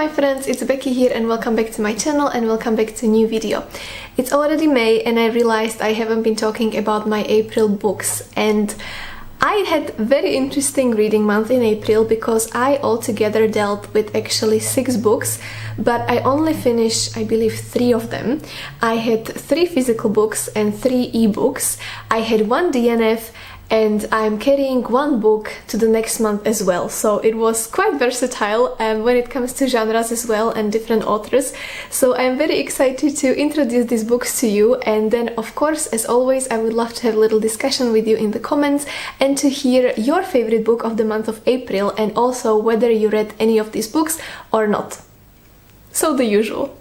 my friends, it's Becky here and welcome back to my channel and welcome back to a new video. It's already May and I realized I haven't been talking about my April books, and I had very interesting reading month in April because I altogether dealt with actually 6 books, but I only finished, I believe, 3 of them. I had 3 physical books and 3 ebooks. I had 1 DNF and I'm carrying 1 book to the next month as well, so it was quite versatile when it comes to genres as well and different authors. So I'm very excited to introduce these books to you, and then of course, as always, I would love to have a little discussion with you in the comments and to hear your favorite book of the month of April and also whether you read any of these books or not. So the usual.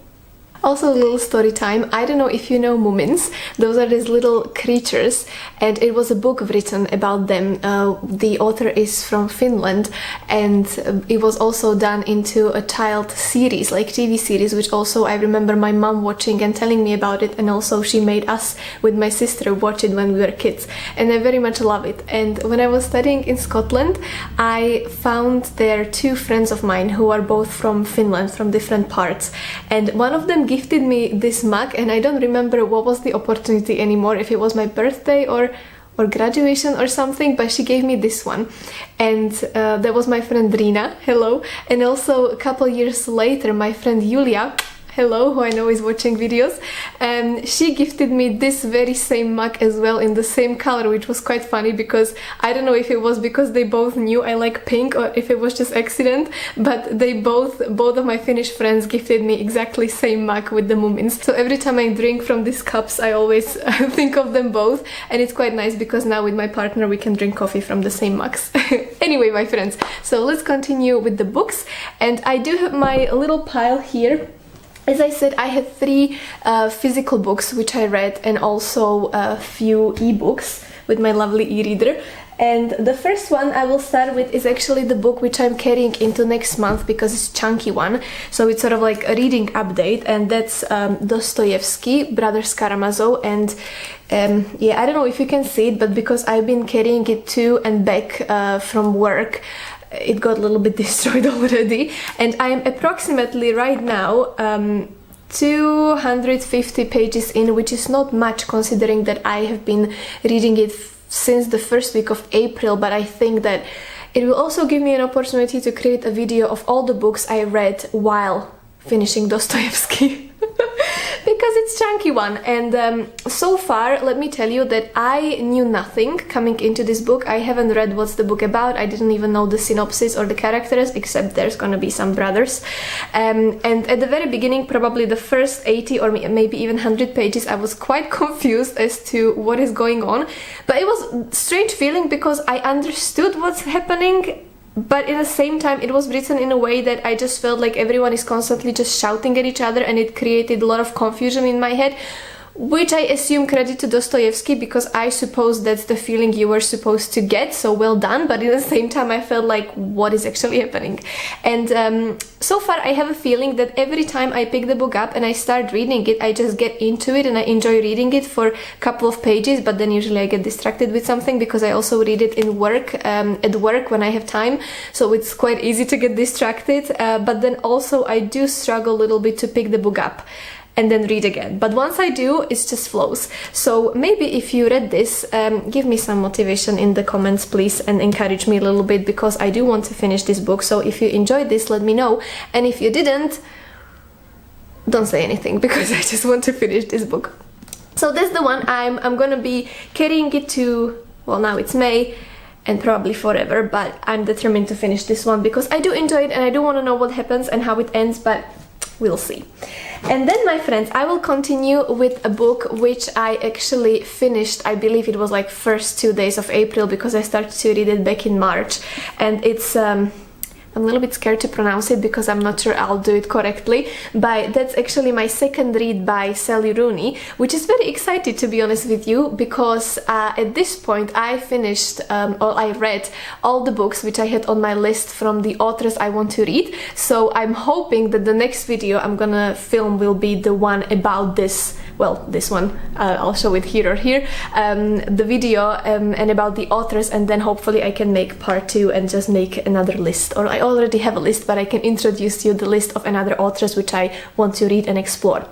Also a little story time. I don't know if you know Moomins. Those are these little creatures and it was a book written about them. The author is from Finland and it was also done into a child series, like TV series, which also I remember my mom watching and telling me about it, and also she made us with my sister watch it when we were kids, and I very much love it. And when I was studying in Scotland, I found there 2 friends of mine who are both from Finland, from different parts, and one of them gifted me this mug, and I don't remember what was the opportunity anymore, if it was my birthday or graduation or something, but she gave me this one, and that was my friend Rina, hello, and also a couple years later my friend Julia, hello, who I know is watching videos, and she gifted me this very same mug as well in the same color, which was quite funny because I don't know if it was because they both knew I like pink or if it was just accident, but they both of my Finnish friends gifted me exactly same mug with the Moomins. So every time I drink from these cups I always think of them both, and it's quite nice because now with my partner we can drink coffee from the same mugs. Anyway, my friends, so let's continue with the books, and I do have my little pile here. As I said, I had 3 physical books which I read and also a few ebooks with my lovely e-reader. And the first one I will start with is actually the book which I'm carrying into next month because it's a chunky one. So it's sort of like a reading update, and that's Dostojevskij, Brothers Karamazov. And yeah, I don't know if you can see it, but because I've been carrying it to and back from work, it got a little bit destroyed already, and I am approximately right now 250 pages in, which is not much considering that I have been reading it since the first week of April, but I think that it will also give me an opportunity to create a video of all the books I read while finishing Dostojevskij. Because it's chunky one, and so far let me tell you that I knew nothing coming into this book. I haven't read what's the book about. I didn't even know the synopsis or the characters, except there's gonna be some brothers, and at the very beginning, probably the first 80 or maybe even 100 pages, I was quite confused as to what is going on, but it was a strange feeling because I understood what's happening, but at the same time it was written in a way that I just felt like everyone is constantly just shouting at each other, and it created a lot of confusion in my head, which I assume credit to Dostojevskij because I suppose that's the feeling you were supposed to get, so well done. But at the same time I felt like what is actually happening, and so far I have a feeling that every time I pick the book up and I start reading it, I just get into it and I enjoy reading it for a couple of pages, but then usually I get distracted with something because I also read it in work, at work when I have time, so it's quite easy to get distracted, but then also I do struggle a little bit to pick the book up and then read again. But once I do, it just flows. So maybe if you read this, give me some motivation in the comments, please, and encourage me a little bit, because I do want to finish this book. So if you enjoyed this, let me know. And if you didn't, don't say anything, because I just want to finish this book. So that's the one I'm gonna be carrying it to, well, now it's May, and probably forever, but I'm determined to finish this one because I do enjoy it and I do want to know what happens and how it ends, but we'll see. And then, my friends, I will continue with a book which I actually finished, I believe it was like first 2 days of April, because I started to read it back in March, and it's I'm a little bit scared to pronounce it because I'm not sure I'll do it correctly, but that's actually my second read by Sallly Rooney, which is very excited, to be honest with you, because at this point I finished, or I read all the books which I had on my list from the authors I want to read, so I'm hoping that the next video I'm gonna film will be the one about this well, this one, I'll show it here or here, the video and about the authors, and then hopefully I can make part 2 and just make another list, or I already have a list, but I can introduce you the list of another authors which I want to read and explore.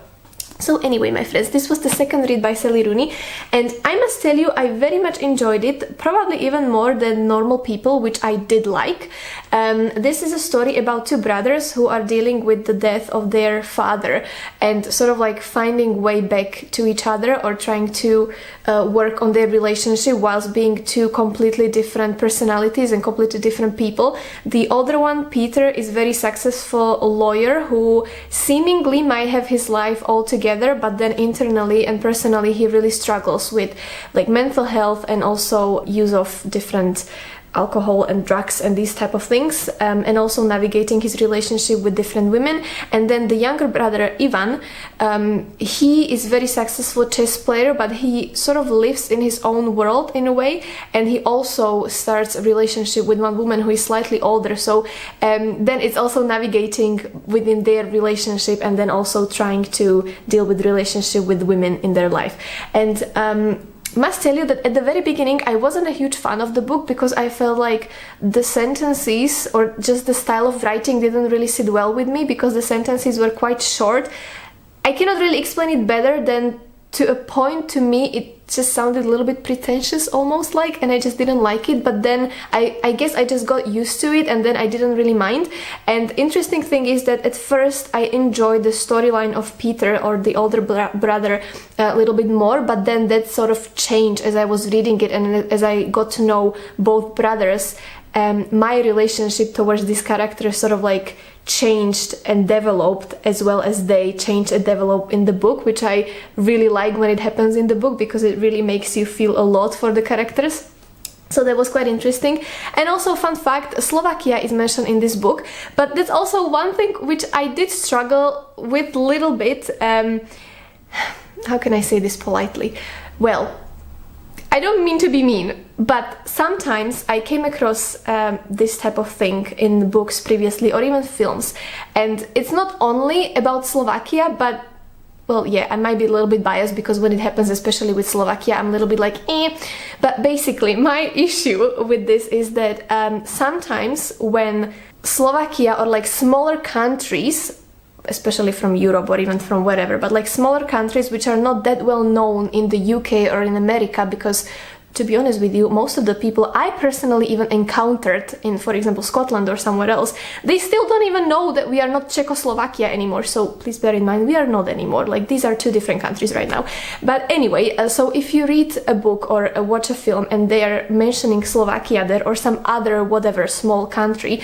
So anyway, my friends, this was the second read by Sallly Rooney, and I must tell you, I very much enjoyed it, probably even more than Normal People, which I did like. This is a story about two brothers who are dealing with the death of their father and sort of like finding way back to each other, or trying to work on their relationship whilst being two completely different personalities and completely different people. The older one, Peter, is a very successful lawyer who seemingly might have his life all together, but then internally and personally he really struggles with like mental health and also use of different alcohol and drugs and these type of things, and also navigating his relationship with different women. And then the younger brother, Ivan, he is very successful chess player, but he sort of lives in his own world in a way, and he also starts a relationship with one woman who is slightly older, so then it's also navigating within their relationship and then also trying to deal with relationship with women in their life. And must tell you that at the very beginning I wasn't a huge fan of the book, because I felt like the sentences or just the style of writing didn't really sit well with me, because the sentences were quite short. I cannot really explain it better than to a point. To me it just sounded a little bit pretentious almost like, and I just didn't like it. But then I guess I just got used to it, and then I didn't really mind. And interesting thing is that at first I enjoyed the storyline of Peter, or the older brother, a little bit more, but then that sort of changed as I was reading it, and as I got to know both brothers, my relationship towards this character sort of like changed and developed, as well as they changed and developed in the book, which I really like when it happens in the book, because it really makes you feel a lot for the characters. So that was quite interesting. And also, fun fact, Slovakia is mentioned in this book, but that's also one thing which I did struggle with a little bit. How can I say this politely? Well, I don't mean to be mean, but sometimes I came across this type of thing in books previously, or even films, and it's not only about Slovakia, but well, yeah, I might be a little bit biased, because when it happens, especially with Slovakia, I'm a little bit like, eh. But basically, my issue with this is that sometimes when Slovakia or like smaller countries, especially from Europe or even from wherever, but like smaller countries which are not that well known in the UK or in America, because to be honest with you, most of the people I personally even encountered in, for example, Scotland or somewhere else, they still don't even know that we are not Czechoslovakia anymore. So please bear in mind, we are not anymore. Like, these are two different countries right now. But anyway, so if you read a book or watch a film and they are mentioning Slovakia there, or some other whatever small country,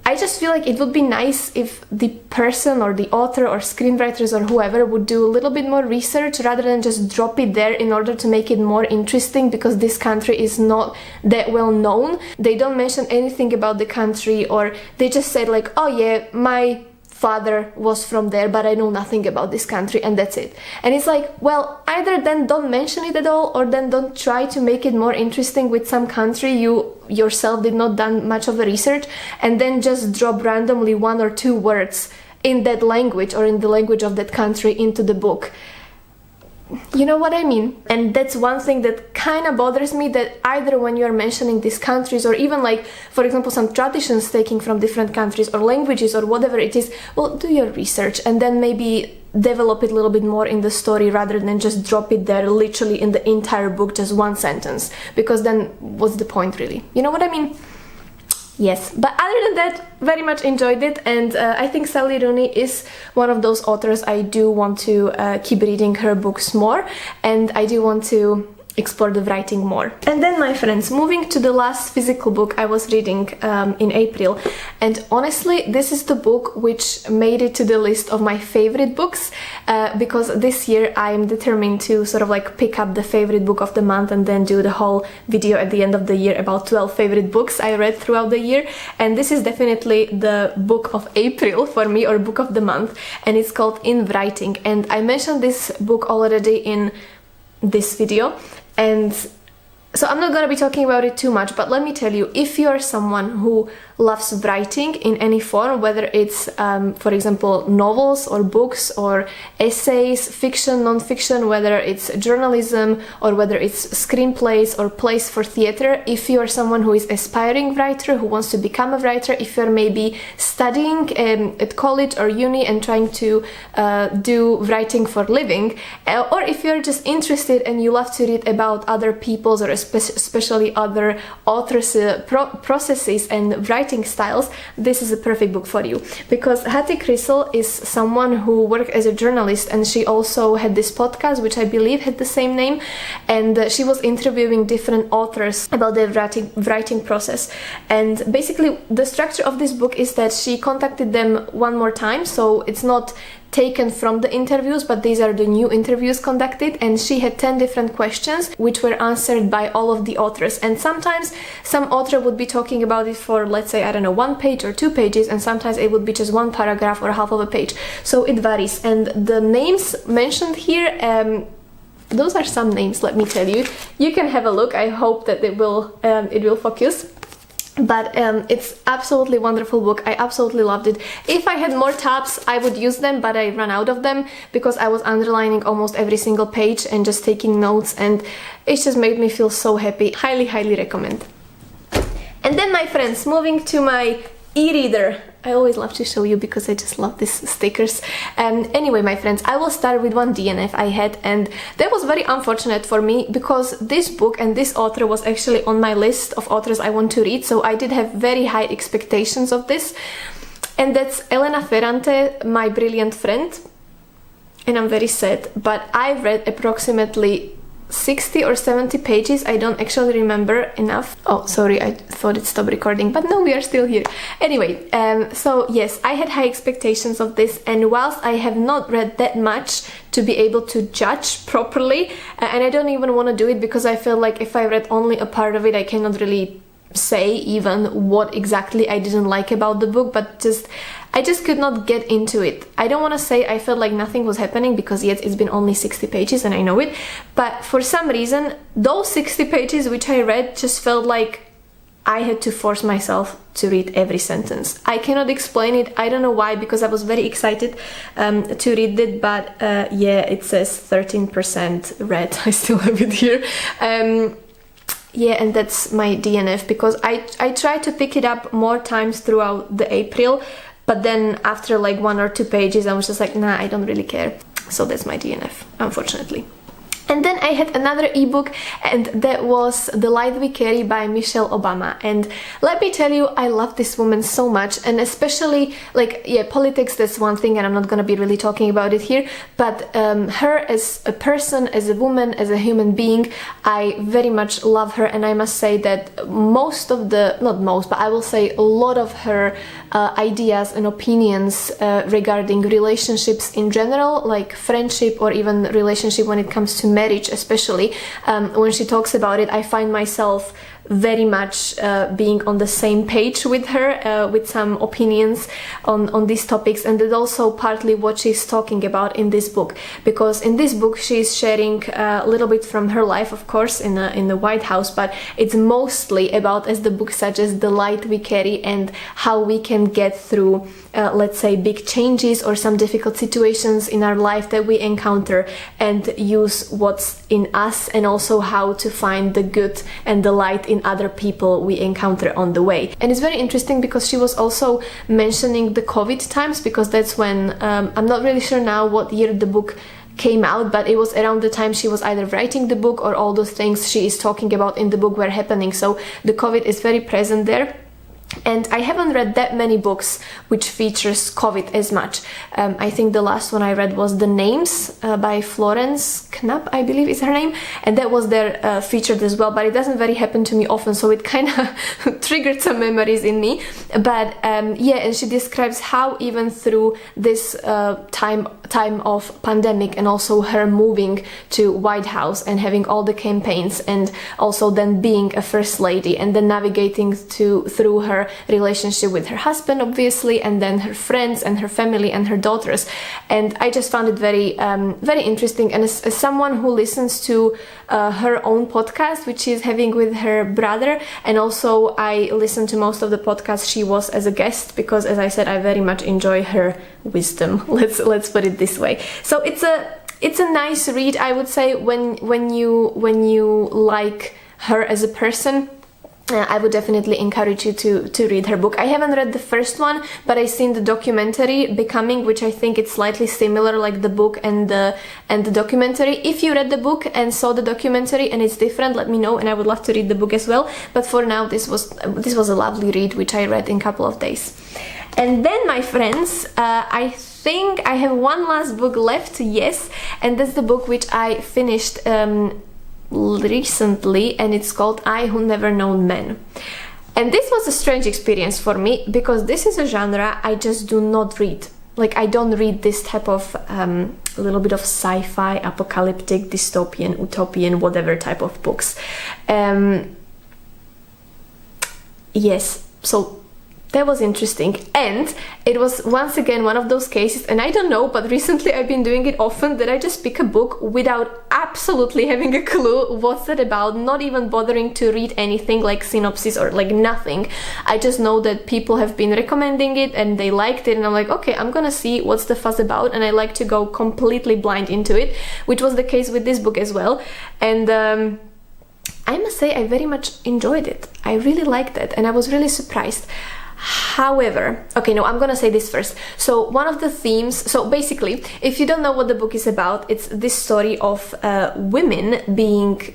I just feel like it would be nice if the person or the author or screenwriters or whoever would do a little bit more research, rather than just drop it there in order to make it more interesting, because this country is not that well known. They don't mention anything about the country, or they just said like, oh yeah, my father was from there, but I know nothing about this country, and that's it. And it's like, well, either then don't mention it at all, or then don't try to make it more interesting with some country you yourself did not done much of the research, and then just drop randomly 1 or 2 words in that language or in the language of that country into the book. You know what I mean? And that's one thing that kind of bothers me, that either when you're mentioning these countries, or even like, for example, some traditions taking from different countries or languages or whatever it is, well, do your research and then maybe develop it a little bit more in the story, rather than just drop it there literally in the entire book, just 1 sentence, because then what's the point really? You know what I mean? Yes, but other than that, very much enjoyed it, and I think Sallly Rooney is one of those authors I do want to keep reading her books more, and I do want to explore the writing more. And then, my friends, moving to the last physical book I was reading in April, and honestly this is the book which made it to the list of my favorite books, because this year I am determined to sort of like pick up the favorite book of the month and then do the whole video at the end of the year about 12 favorite books I read throughout the year, and this is definitely the book of April for me, or book of the month, and it's called In Writing. And I mentioned this book already in this video, and so I'm not gonna be talking about it too much, but let me tell you, if you're someone who loves writing in any form, whether it's, for example, novels or books or essays, fiction, non-fiction, whether it's journalism or whether it's screenplays or plays for theater. If you're someone who is aspiring writer, who wants to become a writer, if you're maybe studying at college or uni and trying to do writing for living, or if you're just interested and you love to read about other people's or especially other authors' processes and writing styles, this is a perfect book for you. Because Hattie Crisell is someone who worked as a journalist, and she also had this podcast which I believe had the same name, and she was interviewing different authors about their writing process. And basically the structure of this book is that she contacted them one more time, so it's not taken from the interviews, but these are the new interviews conducted, and she had 10 different questions which were answered by all of the authors. And sometimes some author would be talking about it for, let's say, I don't know, 1 page or 2 pages, and sometimes it would be just 1 paragraph or half of a page, so it varies. And the names mentioned here, those are some names, let me tell you. You can have a look. I hope that it will focus. But it's absolutely wonderful book. I absolutely loved it. If I had more tabs, I would use them, but I ran out of them because I was underlining almost every single page and just taking notes, and it just made me feel so happy. Highly, highly recommend. And then, my friends, moving to my e-reader. I always love to show you because I just love these stickers. Anyway, my friends, I will start with one DNF I had, and that was very unfortunate for me because this book and this author was actually on my list of authors I want to read, so I did have very high expectations of this, and that's Elena Ferrante, My Brilliant Friend. And I'm very sad, but I read approximately 60 or 70 pages. I don't actually remember enough. Oh, sorry, I thought it stopped recording, but no, we are still here. Anyway, so yes, I had high expectations of this, and whilst I have not read that much to be able to judge properly, and I don't even want to do it because I feel like if I read only a part of it, I cannot really say even what exactly I didn't like about the book, but I just could not get into it. I don't want to say I felt like nothing was happening because yes, it's been only 60 pages and I know it, but for some reason those 60 pages which I read just felt like I had to force myself to read every sentence. I cannot explain it. I don't know why, because I was very excited to read it, but yeah, it says 13% read. I still have it here. Yeah, and that's my DNF because I tried to pick it up more times throughout the April, but then after like 1 or 2 pages I was just like, nah, I don't really care. So that's my DNF, unfortunately. And then I had another ebook, and that was The Light We Carry by Michelle Obama. And let me tell you, I love this woman so much, and especially, like, yeah, politics, that's one thing, and I'm not gonna be really talking about it here, but her as a person, as a woman, as a human being, I very much love her, and I must say that most of the, not most, but I will say a lot of her ideas and opinions regarding relationships in general, like friendship or even relationship when it comes to marriage especially, when she talks about it, I find myself very much being on the same page with her, with some opinions on these topics, and that's also partly what she's talking about in this book, because in this book she's sharing a little bit from her life, of course, in the White House, but it's mostly about, as the book suggests, the light we carry and how we can get through let's say big changes or some difficult situations in our life that we encounter, and use what's in us, and also how to find the good and the light in other people we encounter on the way. And it's very interesting because she was also mentioning the COVID times, because that's when I'm not really sure now what year the book came out, but it was around the time she was either writing the book or all those things she is talking about in the book were happening, so the COVID is very present there. And I haven't read that many books which features COVID as much. I think the last one I read was The Names by Florence Knapp, I believe is her name, and that was there featured as well, but it doesn't very happen to me often, so it kind of triggered some memories in me. But yeah, and she describes how even through this time of pandemic, and also her moving to White House and having all the campaigns, and also then being a first lady, and then navigating through her her relationship with her husband, obviously, and then her friends and her family and her daughters. And I just found it very, very interesting. And as someone who listens to her own podcast, which she's having with her brother, and also I listen to most of the podcasts she was as a guest, because as I said, I very much enjoy her wisdom. Let's put it this way. So it's a nice read, I would say, when you like her as a person. I would definitely encourage you to read her book. I haven't read the first one, but I've seen the documentary Becoming, which I think it's slightly similar, like the book and the documentary. If you read the book and saw the documentary and it's different, let me know, and I would love to read the book as well. But for now, this was a lovely read, which I read in a couple of days. And then, my friends, I think I have one last book left, yes, and that's the book which I finished recently, and it's called I Who Never Known Men. And this was a strange experience for me, because this is a genre I just do not read. Like, I don't read this type of a little bit of sci-fi, apocalyptic, dystopian, utopian, whatever type of books. Yes, so that was interesting, and it was once again one of those cases, and I don't know, but recently I've been doing it often, that I just pick a book without absolutely having a clue what's that about, not even bothering to read anything like synopsis or like nothing. I just know that people have been recommending it and they liked it, and I'm like, okay, I'm gonna see what's the fuss about, and I like to go completely blind into it, which was the case with this book as well. And I must say I very much enjoyed it. I really liked it, and I was really surprised. However, okay, no, I'm gonna say this first. So one of the themes, so basically, if you don't know what the book is about, it's this story of women being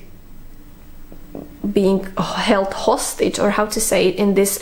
held hostage, or how to say it, in this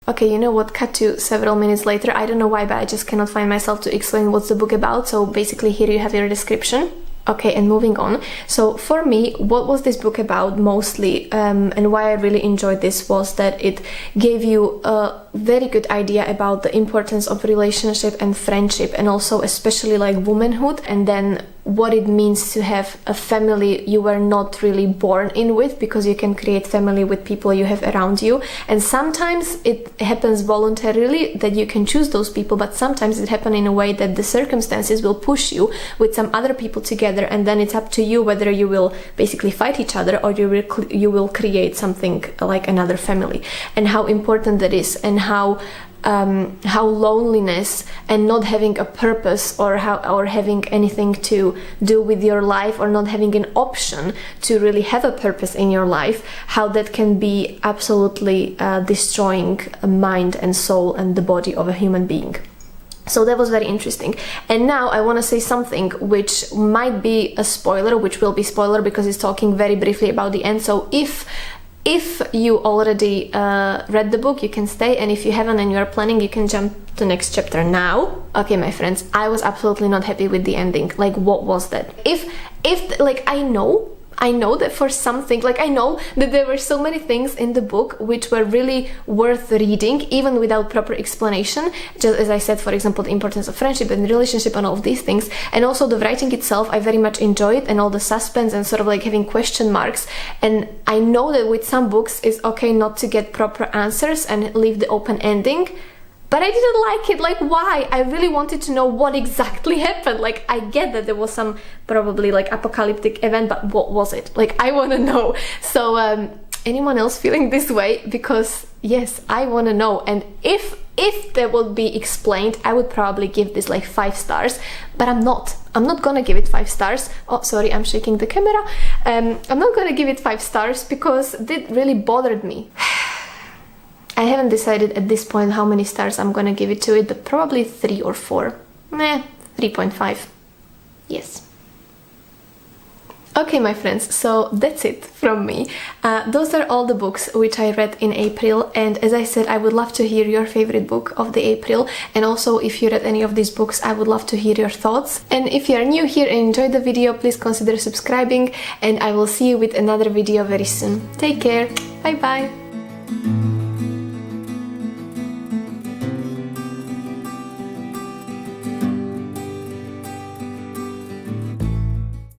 okay, you know what, cut to several minutes later. I don't know why, but I just cannot find myself to explain what's the book about. So basically, here you have your description. Okay, and moving on. So for me, what was this book about mostly, and why I really enjoyed this, was that it gave you a very good idea about the importance of relationship and friendship, and also especially like womanhood, and then what it means to have a family you were not really born in with, because you can create family with people you have around you. And sometimes it happens voluntarily that you can choose those people, but sometimes it happens in a way that the circumstances will push you with some other people together, and then it's up to you whether you will basically fight each other or you will create something like another family. And how important that is, and how loneliness and not having a purpose, or having anything to do with your life, or not having an option to really have a purpose in your life, how that can be absolutely destroying a mind and soul and the body of a human being. So that was very interesting. And now I want to say something which might be a spoiler, which will be spoiler because it's talking very briefly about the end. So if you already read the book, you can stay, and if you haven't and you are planning, you can jump to next chapter now. Okay, my friends, I was absolutely not happy with the ending. Like, what was that? If like, I know that for something, like, I know that there were so many things in the book which were really worth reading, even without proper explanation. Just as I said, for example, the importance of friendship and relationship and all of these things. And also the writing itself, I very much enjoyed, and all the suspense and sort of like having question marks. And I know that with some books it's okay not to get proper answers and leave the open ending. But I didn't like it. Like, why? I really wanted to know what exactly happened. Like, I get that there was some probably like apocalyptic event, but what was it? Like, I want to know. So anyone else feeling this way? Because yes, I want to know. And if that would be explained, I would probably give this like 5 stars, but I'm not gonna give it 5 stars. Oh, sorry, I'm shaking the camera. I'm not gonna give it 5 stars because it really bothered me. I haven't decided at this point how many stars I'm gonna give it to it, but probably 3 or 4. 3.5. Yes. Okay, my friends, so that's it from me. Those are all the books which I read in April, and as I said, I would love to hear your favorite book of the April, and also if you read any of these books, I would love to hear your thoughts. And if you are new here and enjoyed the video, please consider subscribing, and I will see you with another video very soon. Take care, bye bye!